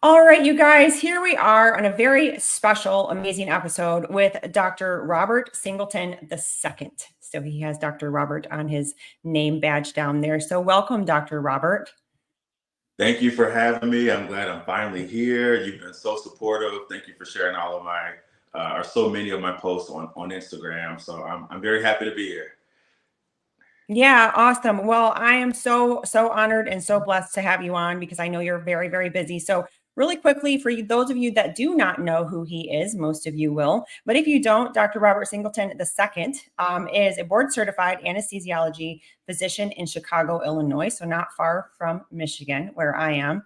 All right, you guys, here we are on a very special, amazing episode with Dr. Robert Singleton II. So he has Dr. Robert on his name badge down there. So welcome, Dr. Robert. Thank you for having me. I'm glad I'm finally here. You've been so supportive. Thank you for sharing all of my, or so many of my posts on Instagram. So I'm very happy to be here. Yeah, awesome. Well, I am so honored and so blessed to have you on because I know you're very, very busy. So really quickly, for you, those of you that do not know who he is, most of you will, but if you don't, Dr. Robert Singleton II is a board-certified anesthesiology physician in Chicago, Illinois, so not far from Michigan, where I am.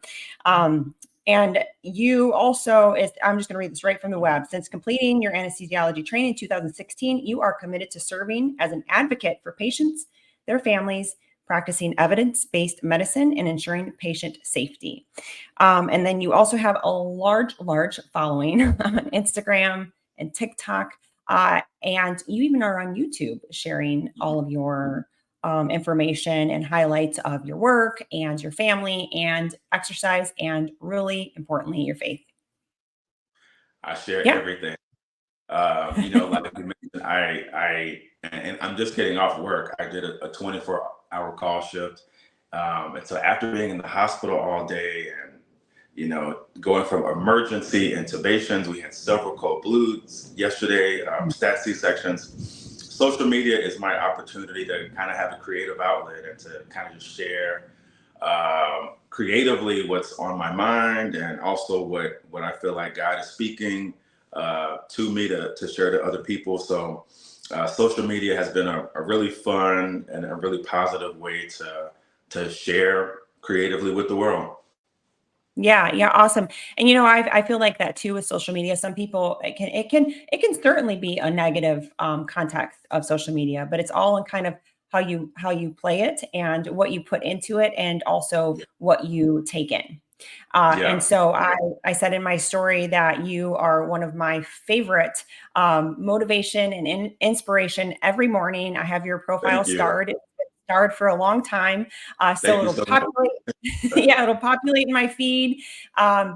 And you also, I'm just going to read this right from the web. Since completing your anesthesiology training in 2016, you are committed to serving as an advocate for patients, their families, practicing evidence-based medicine, and ensuring patient safety. And then you also have a large following on Instagram and TikTok. And you even are on YouTube sharing all of your information and highlights of your work and your family and exercise, and really importantly, your faith. I share Yeah. everything. Like you mentioned, and I'm just getting off work. I did a 24-hour call shift. And so after being in the hospital all day and, going from emergency intubations, we had several cold blues yesterday, stat C-sections. Social media is my opportunity to kind of have a creative outlet and to kind of just share creatively what's on my mind, and also what I feel like God is speaking to me to share to other people. So social media has been a really fun and a really positive way to share creatively with the world. Yeah, awesome. And I feel like that too with social media. Some people it can certainly be a negative context of social media, but it's all in kind of how you play it and what you put into it, and also what you take in. And so I said in my story that you are one of my favorite motivation and inspiration every morning. I have your profile starred. It's been starred for a long time. So it'll populate. Yeah, it'll populate in my feed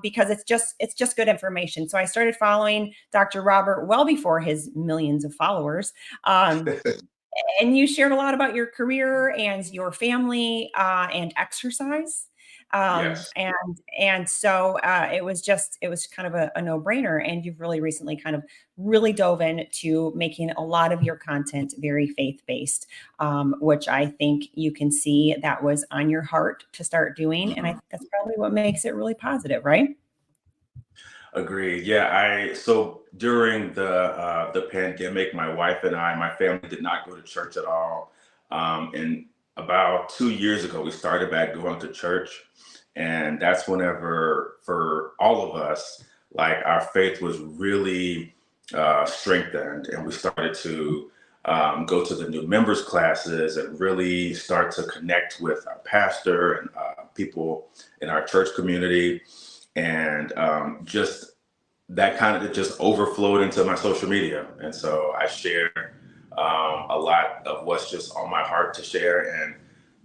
because it's just good information. So I started following Dr. Robert well before his millions of followers. And you shared a lot about your career and your family and exercise. Yes. And so it was kind of a no-brainer. And you've really recently kind of really dove into making a lot of your content very faith-based, which I think you can see that was on your heart to start doing. And I think that's probably what makes it really positive, right? Agreed. Yeah, so during the pandemic, my wife and my family did not go to church at all. And about 2 years ago, we started back going to church, and that's whenever, for all of us, like our faith was really strengthened, and we started to go to the new members classes and really start to connect with our pastor and people in our church community. And just that kind of just overflowed into my social media. And so I share a lot of what's just on my heart to share. And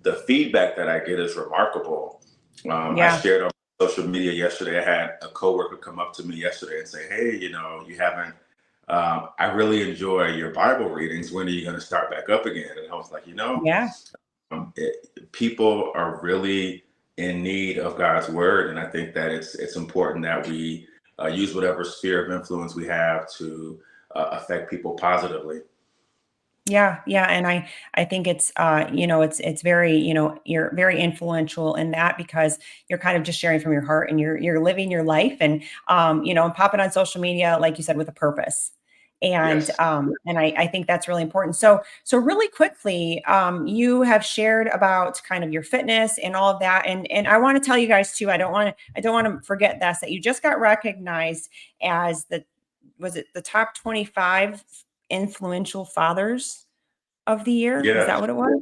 the feedback that I get is remarkable. I shared on social media yesterday. I had a coworker come up to me yesterday and say, "Hey, you haven't, I really enjoy your Bible readings. When are you going to start back up again?" And I was like, Yeah. people are really in need of God's word, and I think that it's important that we use whatever sphere of influence we have to affect people positively. Yeah, and I think it's it's very, you're very influential in that because you're kind of just sharing from your heart, and you're living your life, and and popping on social media, like you said, with a purpose. And Yes. I think that's really important. So really quickly, you have shared about kind of your fitness and all of that. And I want to tell you guys too, I don't want to forget this, that you just got recognized as was it the top 25 influential fathers of the year? Is Yes. that what it was?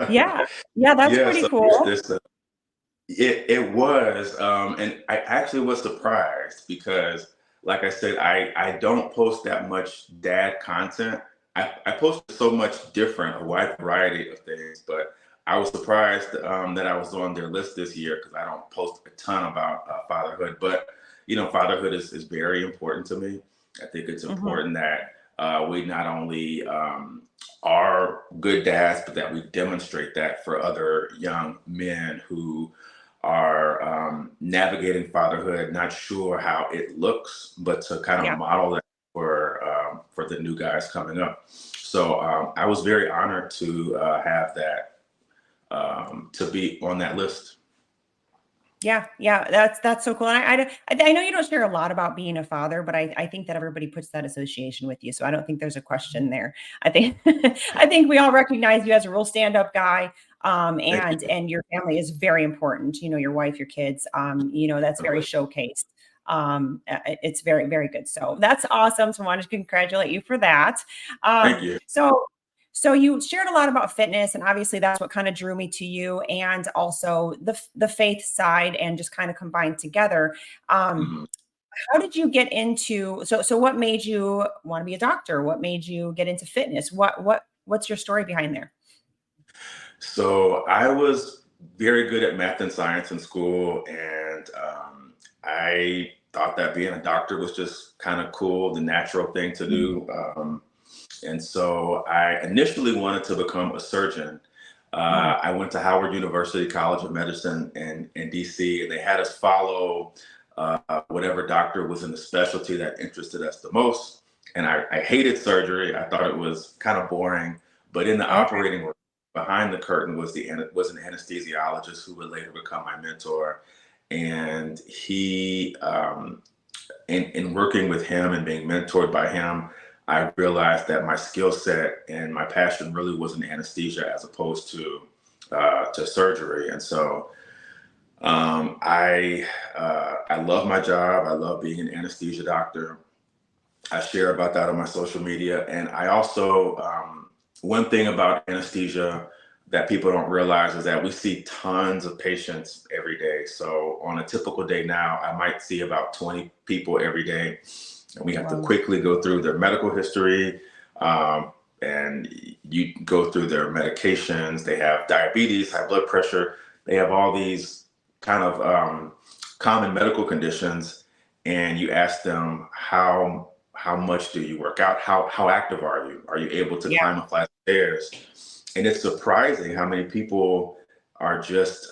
Yeah. Yeah, that's Yeah. pretty So cool. it was, and I actually was surprised because, like I said, I don't post that much dad content. I post so much different, a wide variety of things, but I was surprised that I was on their list this year because I don't post a ton about fatherhood. But fatherhood is very important to me. I think it's Mhm. important that we not only are good dads, but that we demonstrate that for other young men who are navigating fatherhood, not sure how it looks, but to kind of Yeah. model that for the new guys coming up. So I was very honored to have that to be on that list. Yeah, yeah, that's so cool. And I know you don't share a lot about being a father, but I think that everybody puts that association with you. So I don't think there's a question there. I think I think we all recognize you as a real stand-up guy. Thank you. And your family is very important. Your wife, your kids. That's very Really. showcased. It's very, very good. So that's awesome. So I wanted to congratulate you for that. Thank you. So you shared a lot about fitness, and obviously that's what kind of drew me to you, and also the faith side, and just kind of combined together. Um, Mhm. how did you get into so what made you want to be a doctor? What made you get into fitness? What's your story behind there? So I was very good at math and science in school, and I thought that being a doctor was just kind of cool, the natural thing to Mhm. do. And so I initially wanted to become a surgeon. Mm. I went to Howard University College of Medicine in DC, and they had us follow whatever doctor was in the specialty that interested us the most. And I hated surgery. I thought it was kind of boring. But in the Okay. operating room, behind the curtain was an anesthesiologist who would later become my mentor. And he in working with him and being mentored by him, I realized that my skill set and my passion really was in anesthesia as opposed to surgery. And so I love my job. I love being an anesthesia doctor. I share about that on my social media, and I also one thing about anesthesia that people don't realize is that we see tons of patients every day. So on a typical day now, I might see about 20 people every day, and we have to Wow. quickly go through their medical history. And you go through their medications. They have diabetes, high blood pressure. They have all these kind of common medical conditions, and you ask them how much do you work out? How active are you? Are you able to Yeah. climb a flight of stairs? And it's surprising how many people are just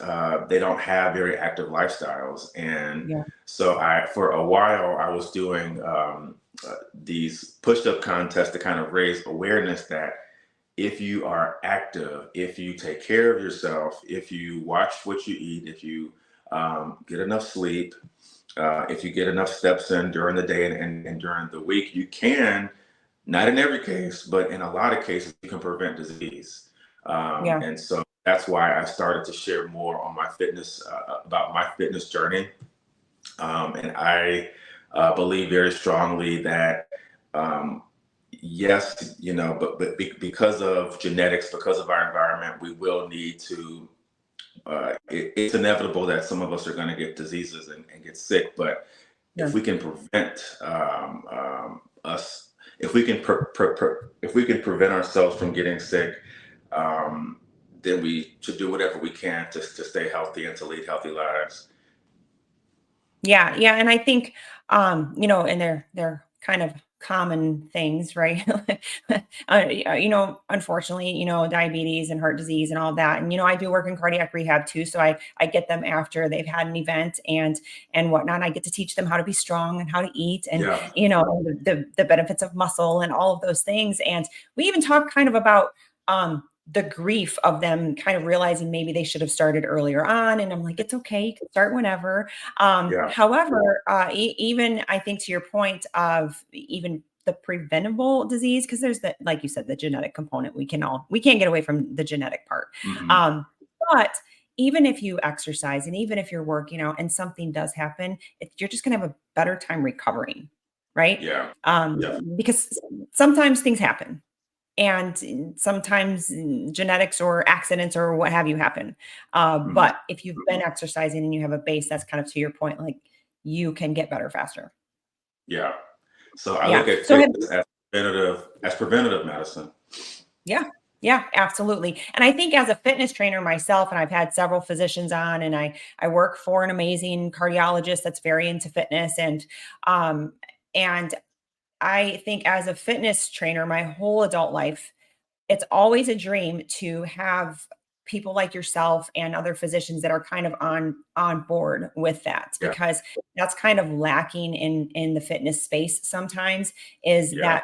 they don't have very active lifestyles. And Yeah. so for a while, I was doing these push-up contests to kind of raise awareness that if you are active, if you take care of yourself, if you watch what you eat, if you get enough sleep, if you get enough steps in during the day and during the week, you can, not in every case, but in a lot of cases, you can prevent disease. Yeah. And so that's why I started to share more on my fitness, about my fitness journey. And I believe very strongly that, yes, because of genetics, because of our environment, we will need to it's inevitable that some of us are going to get diseases and get sick. But if Sure. we can prevent us, if we can if we can prevent ourselves from getting sick, then we should do whatever we can to stay healthy and to lead healthy lives. Yeah, yeah, and I think, and they're kind of common things, right? Unfortunately, diabetes and heart disease and all that. And I do work in cardiac rehab too, so I get them after they've had an event and whatnot. I get to teach them how to be strong and how to eat, and Yeah, the benefits of muscle and all of those things. And we even talk kind of about the grief of them kind of realizing maybe they should have started earlier on. And I'm like, it's okay, you can start whenever. yeah, However, even I think to your point of even the preventable disease, because there's the, like you said, the genetic component. We can't get away from the genetic part. hmm, Um, but even if you exercise and even if you're working out and something does happen, you're just going to have a better time recovering, right? yeah, yeah, Because sometimes things happen, and sometimes genetics or accidents or what have you happen. hmm, But if you've been exercising and you have a base, that's kind of to your point, like you can get better faster. yeah. So I look Yeah. at So have fitness as preventative medicine. yeah. Yeah, absolutely. And I think as a fitness trainer myself, and I've had several physicians on, and I work for an amazing cardiologist that's very into fitness, um and I think as a fitness trainer my whole adult life, it's always a dream to have people like yourself and other physicians that are kind of on board with that, Yeah. because that's kind of lacking in the fitness space sometimes, is Yeah.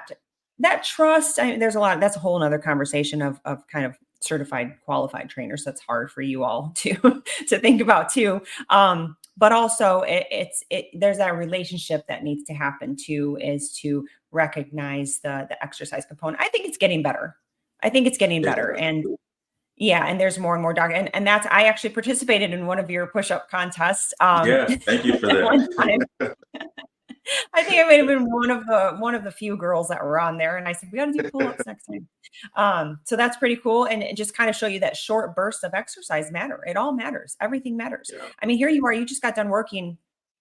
that trust. There's a lot, that's a whole nother conversation of kind of certified qualified trainers that's hard for you all to to think about too. But also there's that relationship that needs to happen too, is to recognize the exercise component. I think it's getting better. I think it's getting It better. is. And yeah, and there's more and more and that's, I actually participated in one of your push-up contests Yes. Thank you for one time. that. I think I may have been one of the few girls that were on there, and I said, "We got to do pull-ups next time." So that's pretty cool, and it just kind of show you that short bursts of exercise matter. It all matters. Everything matters. Yeah. I mean, here you are. You just got done working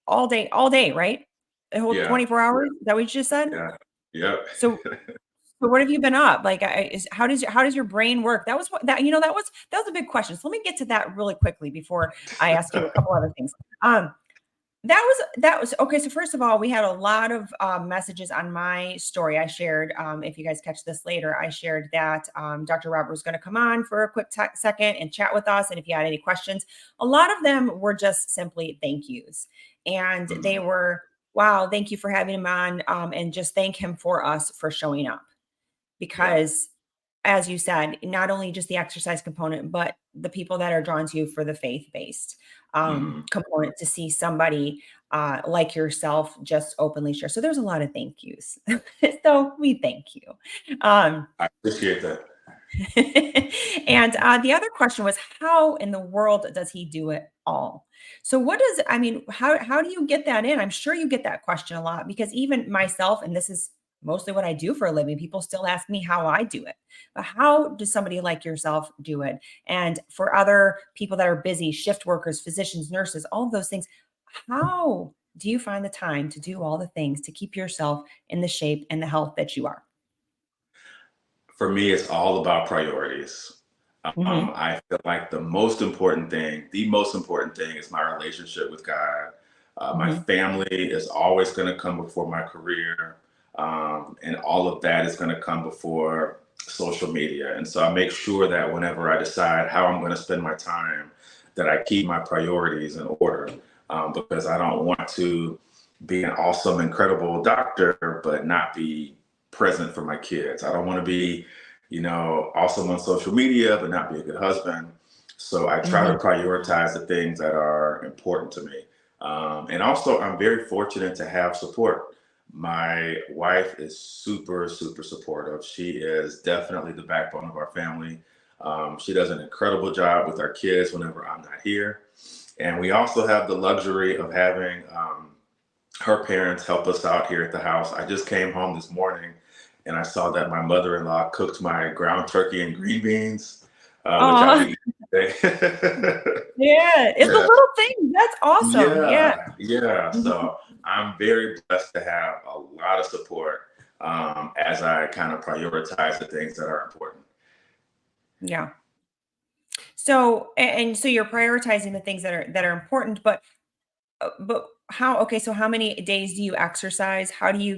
all day, right? The whole Yeah. 24 hours. Is that what you just said? Yeah. Yep. So what have you been up? Like, how does your brain work? That was what that that was a big question. So let me get to that really quickly before I ask you a couple other things. That was okay. So first of all, we had a lot of messages on my story. I shared, if you guys catch this later, I shared that Dr. Robert was going to come on for a quick second and chat with us. And if you had any questions, a lot of them were just simply thank yous, and they Mhm. were, wow, thank you for having him on, and just thank him for us for showing up, Yeah. because as you said, not only just the exercise component, but the people that are drawn to you for the faith-based Mhm. component, to see somebody like yourself just openly share. So there's a lot of thank yous. So we thank you. Um, I appreciate that. and the other question was, how in the world does he do it all? So what does, I mean, how do you get that in? I'm sure you get that question a lot, because even myself, and this is mostly what I do for a living, people still ask me how I do it. But how does somebody like yourself do it? And for other people that are busy, shift workers, physicians, nurses, all of those things, how do you find the time to do all the things to keep yourself in the shape and the health that you are? For me, it's all about priorities. Hmm. I feel like the most important thing is my relationship with God. My Hmm. family is always going to come before my career, and all of that is going to come before social media. And so I make sure that whenever I decide how I'm going to spend my time, that I keep my priorities in order, because I don't want to be an awesome, incredible doctor, but not be present for my kids. I don't want to be, awesome on social media, but not be a good husband. So I try to Hmm. prioritize the things that are important to me. And also, I'm very fortunate to have support. My wife is super, super supportive. She is definitely the backbone of our family. She does an incredible job with our kids whenever I'm not here. And we also have the luxury of having her parents help us out here at the house. I just came home this morning and I saw that my mother-in-law cooked my ground turkey and green beans, which I'll Oh, be eating today. yeah. It's the Yeah, little things. That's awesome. Yeah. yeah, yeah. Mhm. So I'm very blessed to have a lot of support, as I kind of prioritize the things that are important. Yeah. So, and so you're prioritizing the things that are important, but how, okay, so how many days do you exercise? How do you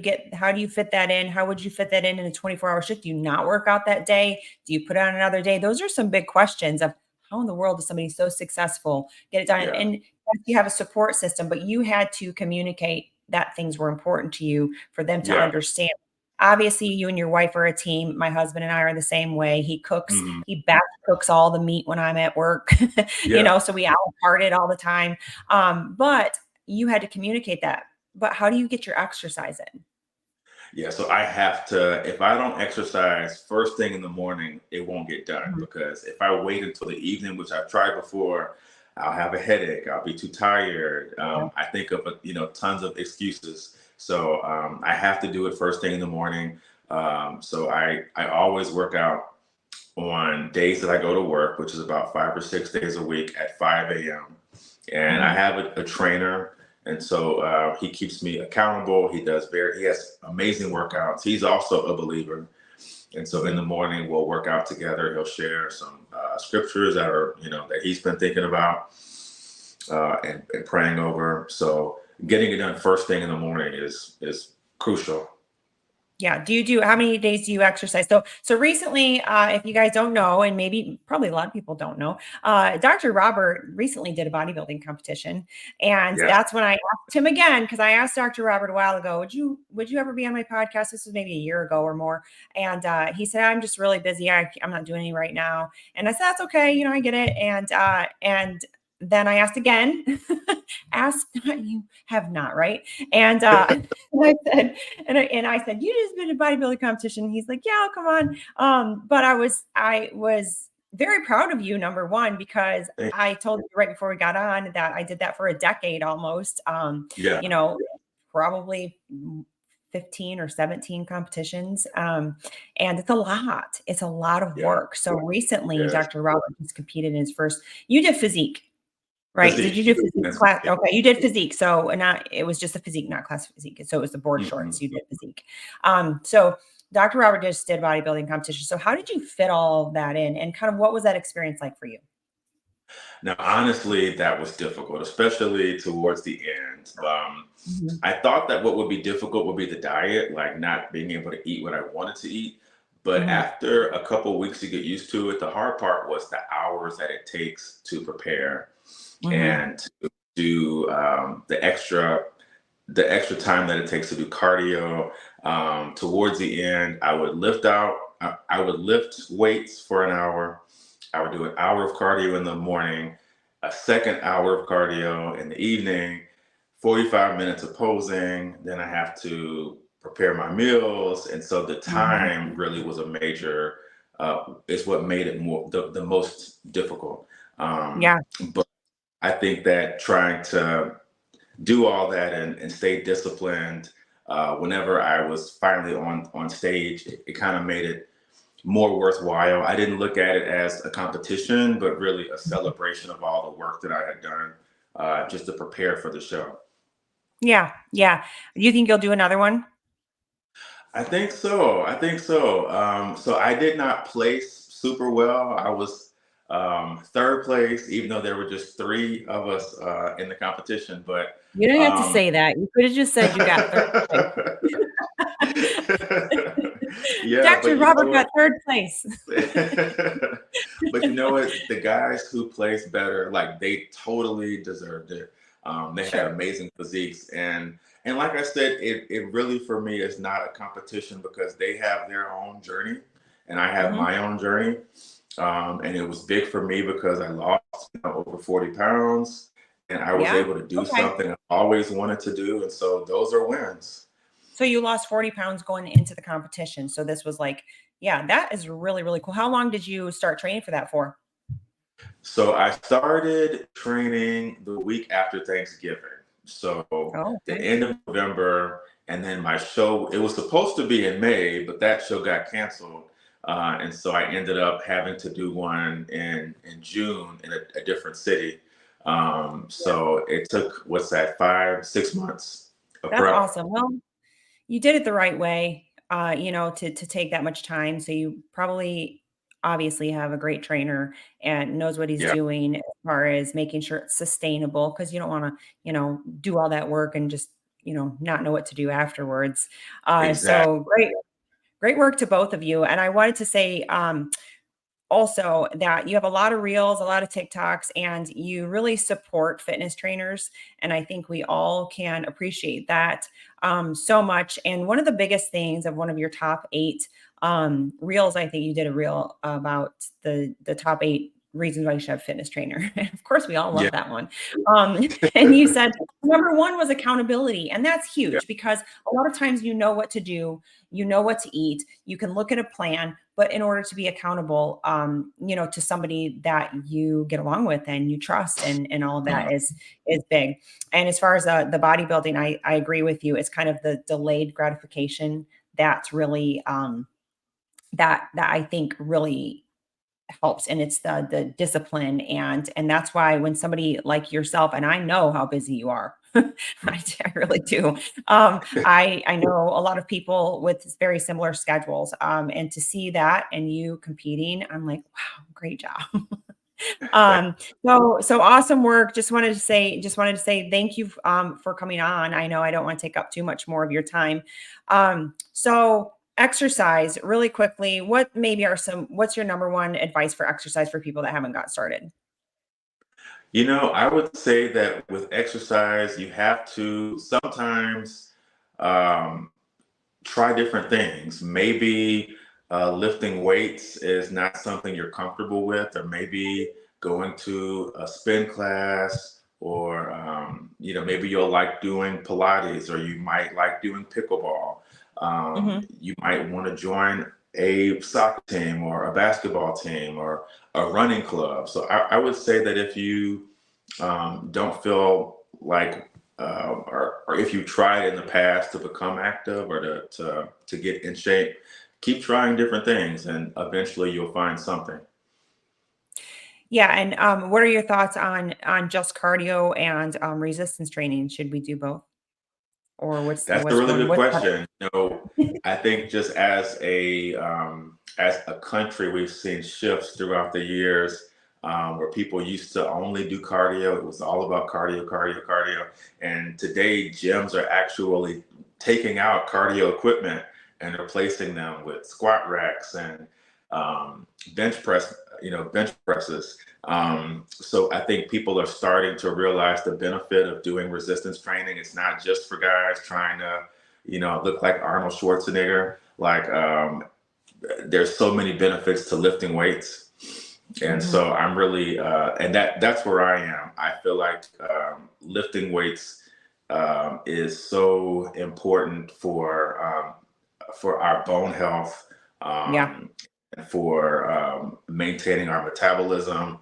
fit that in? How would you fit that in a 24-hour shift? Do you not work out that day? Do you put on another day? Those are some big questions of how in the world does somebody so successful get it done? Yeah, And yes, you have a support system, but you had to communicate that things were important to you for them to yeah, understand. Obviously, you and your wife are a team. My husband and I are the same way. mhm, He batch cooks all the meat when I'm at work, yeah. so we out part it all the time. But you had to communicate that. But how do you get your exercise in? Yeah, so I have to, if I don't exercise first thing in the morning, it won't get done, Mhm. because if I wait until the evening, which I've tried before, I'll have a headache, I'll be too tired. Yeah. I think of, tons of excuses. So I have to do it first thing in the morning. So I always work out on days that I go to work, which is about 5 or 6 days a week at 5 a.m. And I Mhm. have a trainer, and so he keeps me accountable. He has amazing workouts. He's also a believer, And so in the morning, we'll work out together. He'll share some scriptures that are, that he's been thinking about and praying over. So getting it done first thing in the morning is crucial. Yeah. How many days do you exercise? So recently, if you guys don't know, and probably a lot of people don't know, Dr. Robert recently did a bodybuilding competition. And Yeah. that's when I asked him again, because I asked Dr. Robert a while ago, would you ever be on my podcast? This was maybe a year ago or more. And he said, I'm just really busy. I'm not doing any right now. And I said, that's okay. I get it. And then I asked again, ask not, you have not, right? And I said, you just been to bodybuilding competition. He's like, yeah, I'll come on. But I was very proud of you, number one, because I told you right before we got on that I did that for a decade almost. Yeah. Probably 15 or 17 competitions. And it's a lot. It's a lot of work. So recently, Dr. Robert just competed in his first, you did physique. Right. Physique. Did you do physique class? Okay. You did physique. So it was just a physique, not class physique. So it was the board shorts. You did physique. So Dr. Robert just did bodybuilding competition. So how did you fit all of that in, and kind of what was that experience like for you? Now, honestly, that was difficult, especially towards the end. I thought that what would be difficult would be the diet, like not being able to eat what I wanted to eat. But after a couple of weeks to get used to it, the hard part was the hours that it takes to prepare and to do the extra time that it takes to do cardio. Towards the end, I would lift weights for an hour. I would do an hour of cardio in the morning, a second hour of cardio in the evening, 45 minutes of posing. Then I have to prepare my meals. And so the time really was a major, is what made it the most difficult. But I think that trying to do all that and stay disciplined, whenever I was finally on stage, it kind of made it more worthwhile. I didn't look at it as a competition, but really a celebration of all the work that I had done just to prepare for the show. Yeah. Yeah. You think you'll do another one? I think so. So I did not place super well. I was third place, even though there were just three of us in the competition. But you don't have to say that. You could have just said you got third place. Yeah, Dr. Robert got third place. But you know what? The guys who placed better, like they totally deserved it. They had amazing physiques, and like I said, it really for me is not a competition because they have their own journey, and I have my own journey. And it was big for me because I lost over 40 pounds, and I was able to do something I always wanted to do, and so those are wins. So you lost 40 pounds going into the competition. So this was like, yeah, that is really, really cool. How long did you start training for that for? So I started training the week after Thanksgiving. So the end of November, and then my show, it was supposed to be in May, but that show got canceled. And so I ended up having to do one in June in a different city. So it took, what's that, 5-6 months of That's prep. awesome. Well, you did it the right way, to take that much time. So you probably obviously have a great trainer and knows what he's doing as far as making sure it's sustainable, because you don't want to, do all that work and just, not know what to do afterwards. So great work to both of you. And I wanted to say, also that you have a lot of reels, a lot of TikToks, and you really support fitness trainers. And I think we all can appreciate that so much. And one of the biggest things of one of your top 8 reels, I think you did a reel about the top 8 reasons why you should have a fitness trainer. And of course, we all love that one. And you said number 1 was accountability. And that's huge because a lot of times you know what to do, you know what to eat, you can look at a plan, but in order to be accountable, to somebody that you get along with and you trust and all of that is big. And as far as the bodybuilding, I agree with you. It's kind of the delayed gratification that's really that I think really helps. And it's the discipline. And that's why when somebody like yourself, and I know how busy you are, I really do. I know a lot of people with very similar schedules, and to see that and you competing, I'm like, wow, great job. Um, so awesome work. Just wanted to say thank you for coming on. I know I don't want to take up too much more of your time. So exercise really quickly. What's your number one advice for exercise for people that haven't got started? I would say that with exercise, you have to sometimes um, try different things. Maybe lifting weights is not something you're comfortable with, or maybe going to a spin class, or maybe you'll like doing Pilates, or you might like doing pickleball. Hmm. You might want to join a soccer team or a basketball team or a running club. So I would say that if you don't feel like or if you tried in the past to become active or to get in shape, keep trying different things, and eventually you'll find something. Yeah, and what are your thoughts on just cardio and resistance training? Should we do both, or That's a what's really one good what's better? question. I think just as a country, we've seen shifts throughout the years, where people used to only do cardio. It was all about cardio, cardio, cardio. And today, gyms are actually taking out cardio equipment and replacing them with squat racks and um, bench presses. So I think people are starting to realize the benefit of doing resistance training. It's not just for guys trying to, look like Arnold Schwarzenegger. Like, there's so many benefits to lifting weights, and Hmm. so I'm really, and that's where I am. I feel like lifting weights is so important for our bone health, Yeah. um, for maintaining our metabolism,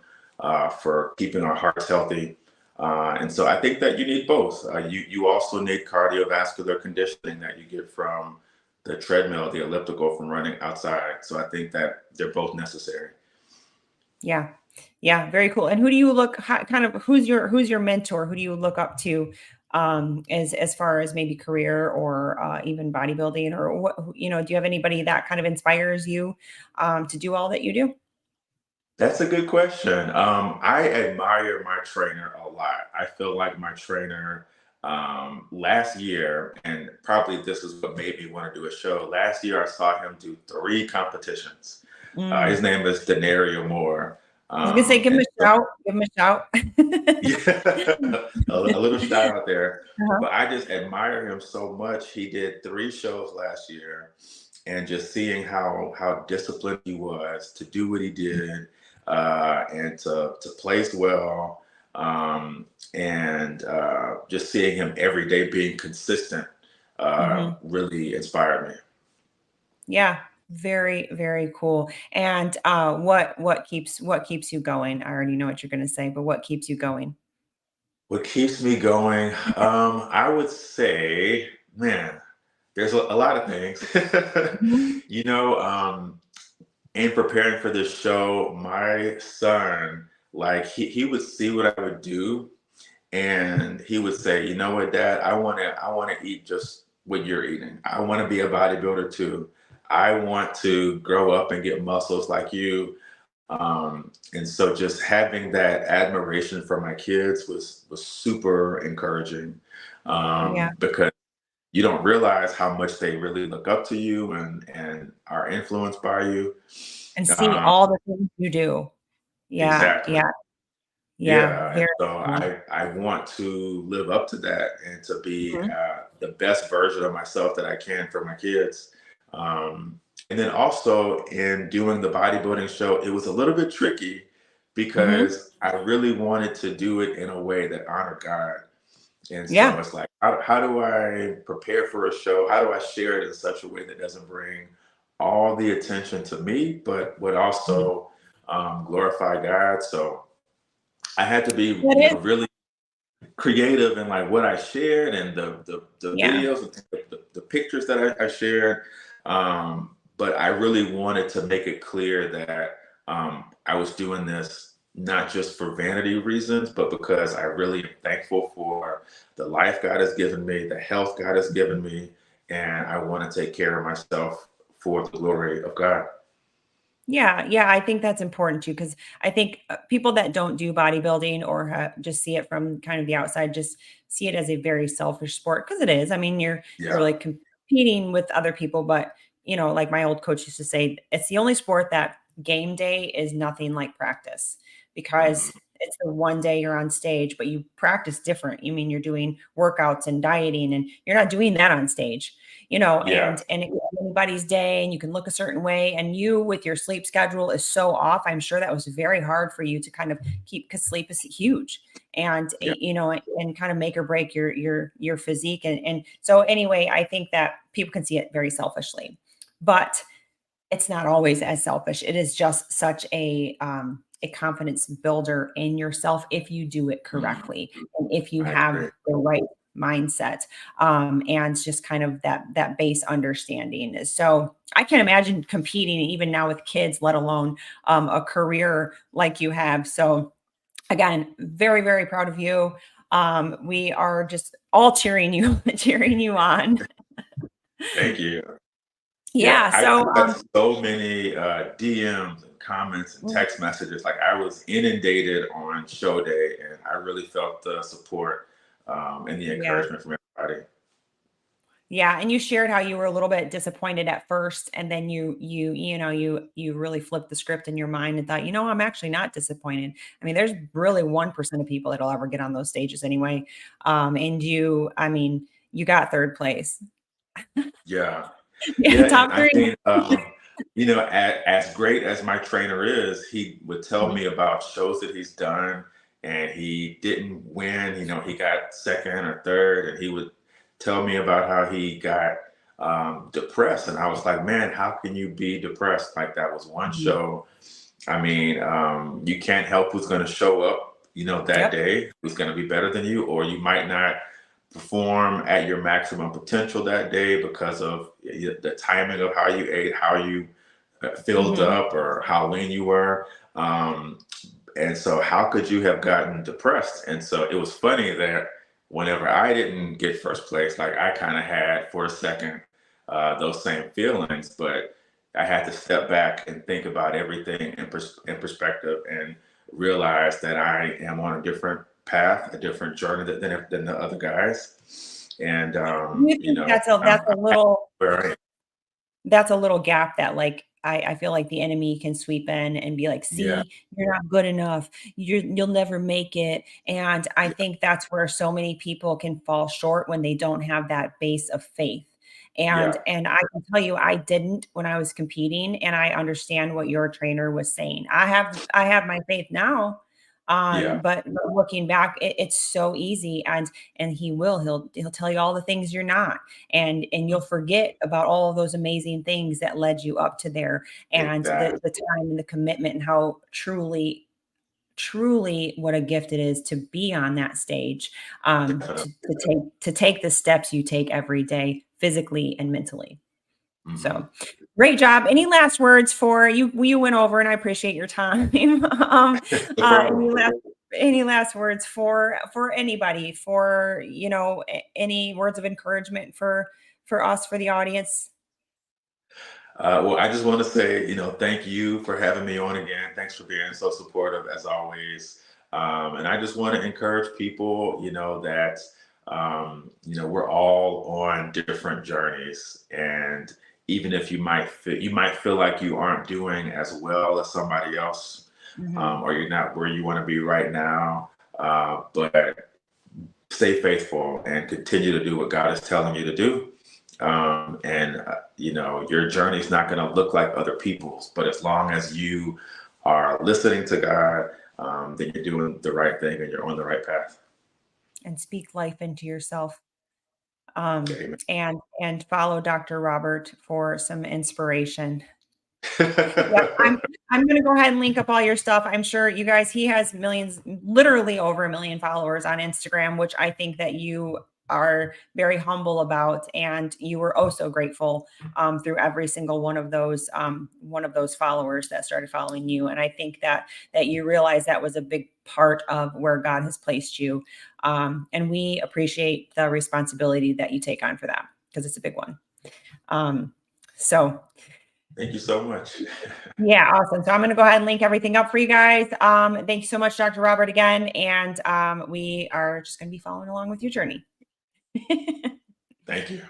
for keeping our hearts healthy. And so I think that you need both. You also need cardiovascular conditioning that you get from the treadmill, the elliptical, from running outside. So I think that they're both necessary. Yeah. Yeah, very cool. And who do you kind of who's your mentor? Who do you look up to as far as maybe career or even bodybuilding, or do you have anybody that kind of inspires you to do all that you do? That's a good question. I admire my trainer a lot. I feel like my trainer last year, and probably this is what made me want to do a show. Last year, I saw him do three competitions. Mm. His name is Denario Moore. I was gonna say, give him And a so, shout. Give him a shout. yeah, a little shout out there. Uh-huh. But I just admire him so much. He did three shows last year, and just seeing how disciplined he was to do what he did, and to place well, and just seeing him every day being consistent Hmm. really inspired me. Yeah, very, very cool. And what keeps you going? I already know what you're gonna say, but what keeps you going? What keeps me going? I would say, man, there's a lot of things. Mhm. you know, um, in preparing for this show, my son, like he would see what I would do, and he would say, "You know what, Dad? I want to eat just what you're eating. I want to be a bodybuilder too. I want to grow up and get muscles like you." And so just having that admiration for my kids was super encouraging, Yeah. because you don't realize how much they really look up to you and are influenced by you. And see Um, all the things you do. Yeah, exactly. yeah, yeah, Yeah, and very so cool. I want to live up to that and to be Mhm, the best version of myself that I can for my kids. And then also in doing the bodybuilding show, it was a little bit tricky mhm. because I really wanted to do it in a way that honored God. And so Yeah, it's like, how do I prepare for a show? How do I share it in such a way that doesn't bring all the attention to me, but would mhm. also glorify God? So I had to be, That is, really creative in like what I shared and the yeah, videos and the pictures that I shared. But I really wanted to make it clear that I was doing this not just for vanity reasons, but because I really am thankful for the life God has given me, the health God has given me, and I want to take care of myself for the glory of God. Yeah, yeah, I think that's important too, because I think people that don't do bodybuilding or just see it from kind of the outside just see it as a very selfish sport because it is. I mean, you're Yeah. like competing with other people, but like my old coach used to say, it's the only sport that game day is nothing like practice Mhm. because it's the one day you're on stage, but you practice different. You mean you're doing workouts and dieting, and you're not doing that on stage. Yeah. And it could be anybody's day and you can look a certain way. And you, with your sleep schedule, is so off. I'm sure that was very hard for you to kind of keep because sleep is huge and Yeah. and kind of make or break your physique. And so anyway, I think that people can see it very selfishly, but it's not always as selfish. It is just such a confidence builder in yourself if you do it Mhm. correctly and if you I have agree. the right mindset and just kind of that base understanding. So I can't imagine competing even now with kids, let alone a career like you have. So again, very, very proud of you. We are just all cheering you, cheering you on. Thank you. Yeah, Yeah. I So got so many DMs and comments and text messages. Like I was inundated on show day, and I really felt the support and the yeah. encouragement from everybody. Yeah, and you shared how you were a little bit disappointed at first, and then you really flipped the script in your mind and thought, I'm actually not disappointed. I mean, there's really 1% of people that'll ever get on those stages anyway. And I mean, you got third place. Yeah, Yeah, yeah, and top I three. mean, as great as my trainer is, he would tell Mhm. me about shows that he's done, and he didn't win. He got second or third, and he would tell me about how he got depressed, and I was like, man, how can you be depressed? Like that was one Mhm. show. I mean, you can't help who's going to show up, that Yep. day, who's going to be better than you, or you might not perform at your maximum potential that day because of the timing of how you ate, how you filled Mhm. up, or how lean you were. Um, and so, how could you have gotten depressed? And so, it was funny that whenever I didn't get first place, like I kind of had for a second those same feelings, but I had to step back and think about everything in perspective and realize that I am on a different path, a different journey than the other guys. And, Do you think that's a little gap that like I feel like the enemy can sweep in and be like, yeah, see, you're not good enough. You'll never make it. And I yeah, think that's where so many people can fall short when they don't have that base of faith. yeah, And I can tell you I didn't when I was competing, and I understand what your trainer was saying. I have my faith now. yeah, But looking back, it's so easy and he'll tell you all the things you're not and you'll forget about all of those amazing things that led you up to there and exactly. the time and the commitment and how truly what a gift it is to be on that stage to take the steps you take every day physically and mentally. Hmm. So great job. Any last words for you? You went over and I appreciate your time. No problem. Any last words for anybody, for any words of encouragement for us, for the audience? Well, I just want to say, thank you for having me on again. Thanks for being so supportive as always. And I just want to encourage people, that, we're all on different journeys. And even if you might feel like you aren't doing as well as somebody else, Mhm. or you're not where you want to be right now, but stay faithful and continue to do what God is telling you to do. And your journey is not going to look like other people's, but as long as you are listening to God, then you're doing the right thing and you're on the right path. And speak life into yourself. Um, Amen. and follow Dr. Robert for some inspiration. Yep, I'm gonna go ahead and link up all your stuff. I'm sure you guys he has millions, literally over 1 million followers on Instagram, which I think that you are very humble about, and you were oh so grateful through every single one of those followers that started following you. And I think that you realize that was a big part of where God has placed you, and we appreciate the responsibility that you take on for that, because it's a big one. So Thank you so much. yeah, awesome. So I'm going to go ahead and link everything up for you guys. Thank you so much, Dr. Robert, again. And we are just going to be following along with your journey. Thank you.